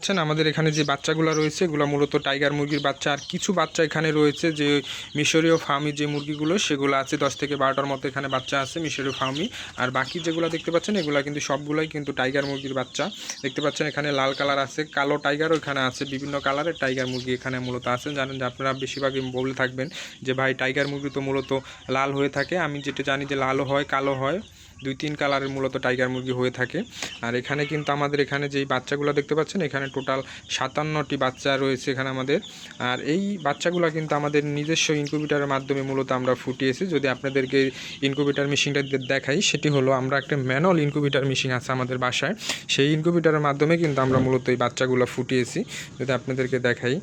পাচ্ছেন আমাদের এখানে যে বাচ্চাগুলো রয়েছে এগুলো মূলত টাইগার মুরগির বাচ্চা। আর কিছু বাচ্চা এখানে রয়েছে যে মিশরীয় ফার্মি যে মুরগিগুলো সেগুলো আছে, 10 থেকে 12টার মতো এখানে বাচ্চা আছে মিশরীয় ফার্মি। আর বাকি যেগুলো দেখতে পাচ্ছেন এগুলো কিন্তু সবগুলোই কিন্তু টাইগার মুরগির বাচ্চা। দেখতে পাচ্ছেন এখানে লাল কালার আছে, কালো টাইগারও এখানে আছে, বিভিন্ন কালারের টাইগার মুরগি এখানে মূলত আছে। জানেন যে আপনারা বেশিরভাগই বলে থাকবেন যে ভাই টাইগার মুরগি তো মূলত লাল হয়ে থাকে। আমি যেটা জানি যে লালও হয়, কালো হয়, 2-3 কালারের মূলত টাইগার মুরগি হয়ে থাকে। আর এখানে কিন্তু আমাদের এখানে যেই বাচ্চাগুলো দেখতে পাচ্ছেন এখানে টোটাল 57টি বাচ্চা রয়েছে এখানে আমাদের। আর এই বাচ্চাগুলো কিন্তু আমাদের নিজস্ব ইনকিউবেটরের মাধ্যমে মূলত আমরা ফুটিয়েছি। যদি আপনাদেরকে ইনকিউবেটর মেশিনটা দেখাই, সেটি হলো আমরা একটা ম্যানুয়াল ইনকিউবেটর মেশিন আছে আমাদের বাসায়, সেই ইনকিউবেটরের মাধ্যমে কিন্তু আমরা মূলত এই বাচ্চাগুলো ফুটিয়েছি। যদি আপনাদেরকে দেখাই,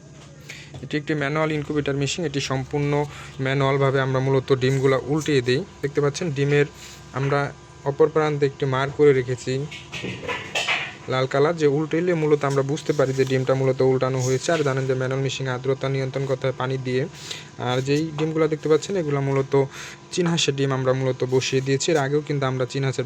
এটি একটি ম্যানুয়াল ইনকিউবেটর মেশিন। এটি সম্পূর্ণ ম্যানুয়ালভাবে আমরা মূলত ডিমগুলো উল্টিয়ে দিই। দেখতে পাচ্ছেন ডিমের আমরা অপর প্রান্তে একটি মার্ক করে রেখেছি লাল কালার, যে উল্টাইলে মূলত আমরা বুঝতে পারি যে ডিমটা মূলত উল্টানো হয়েছে। আর জানেন যে ম্যানুয়াল মেশিনে আর্দ্রতা নিয়ন্ত্রণ করতে হয় পানি দিয়ে। আর যেই ডিমগুলো দেখতে পাচ্ছেন এগুলো মূলত চীন হাঁসের ডিম আমরা মূলত বসিয়ে দিয়েছি। এর আগেও কিন্তু আমরা চীন হাঁসের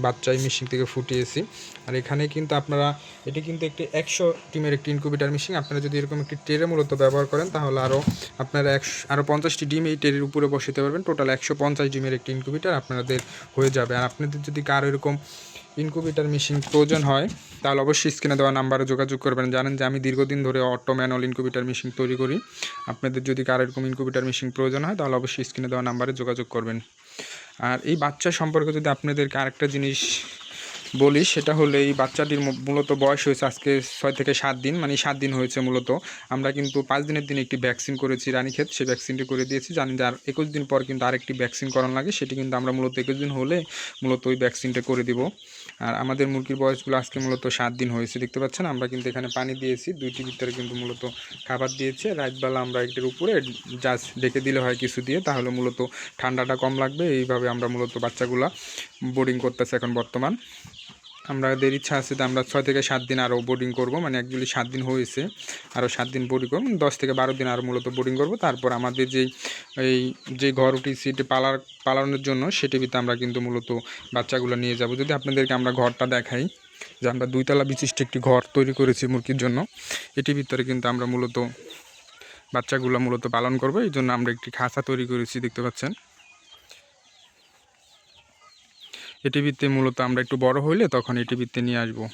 বাচ্চা মেশিন থেকে ফুটিয়েছি। আর এখানে কিন্তু আপনারা, এটি কিন্তু একটি 100 ডিমের একটি ইনকিউবেটর মেশিন। আপনারা যদি এরকম একটি ট্রে মূলত ব্যবহার করেন তাহলে আপনারা 50টি ডিম এই ট্রের উপরে বসাতে পারবেন। টোটাল 150 ডিমের একটি ইনকিউবেটর আপনাদের হয়ে যাবে। আর আপনাদের যদি কারো এরকম ইনকিউবেটর মেশিন প্রয়োজন হয় তাহলে অবশ্যই স্ক্রিনে দেওয়া নাম্বারে যোগাযোগ করবেন। জানেন যে আমি দীর্ঘদিন ধরে অটো ম্যানুয়াল ইনকিউবেটর মেশিন তৈরি করি। আপনাদের যদি কারো এরকম ইনকিউবেটর মেশিন প্রয়োজন হয় তাহলে অবশ্যই স্ক্রিনে দেওয়া নাম্বারে যোগাযোগ করবেন। আর এই বাচ্চা সম্পর্কে যদি আপনাদেরকে আরেকটা জিনিস বলি, সেটা হলো এই বাচ্চাটির মূলত বয়স হয়েছে আজকে 6 থেকে 7 দিন, মানে 7 দিন হয়েছে মূলত। আমরা কিন্তু 5 দিনের দিন একটি ভ্যাকসিন করেছি রানীক্ষেত, সেই ভ্যাকসিনটি করে দিয়েছি। জানি যে আর 21 দিন পর কিন্তু আরেকটি ভ্যাকসিন করানো লাগে, সেটি কিন্তু আমরা মূলত 21 দিন হলে মূলত ওই ভ্যাকসিনটা করে দিব। আর আমাদের মুরগির বয়সগুলো আজকে মূলত 7 দিন হয়েছে। দেখতে পাচ্ছেন আমরা কিন্তু এখানে পানি দিয়েছি, 2টির ভিতরে কিন্তু মূলত খাবার দিয়েছে। রাতবেলা আমরা একটির উপরে জাস্ট ডেকে দিলে হয় কিছু দিয়ে, তাহলে মূলত ঠান্ডাটা কম লাগবে। এইভাবে আমরা মূলত বাচ্চাগুলা বোর্ডিং করতেছি এখন বর্তমান। আমাদের ইচ্ছা আছে যে আমরা 6 থেকে 7 দিন আরও বোর্ডিং করব, মানে অ্যাকচুয়ালি 7 দিন হয়েছে, আরও 7 দিন বোর্ডিং করব, 10 থেকে 12 দিন আরও মূলত বোর্ডিং করব। তারপর আমাদের যে ঘর উঠিয়েছি এটি পালানোর জন্য, সেটির ভিতরে আমরা কিন্তু মূলত বাচ্চাগুলো নিয়ে যাব। যদি আপনাদেরকে আমরা ঘরটা দেখাই, যে আমরা 2 তলা বিশিষ্ট একটি ঘর তৈরি করেছি মুরগির জন্য। এটির ভিতরে কিন্তু আমরা মূলত বাচ্চাগুলো মূলত পালন করব, এই জন্য আমরা একটি খাঁচা তৈরি করেছি। দেখতে পাচ্ছেন এটি ভিত্তি মূলত আমরা একটু বড় হইলে তখন এটি ভিত্তি নিয়ে আসবো।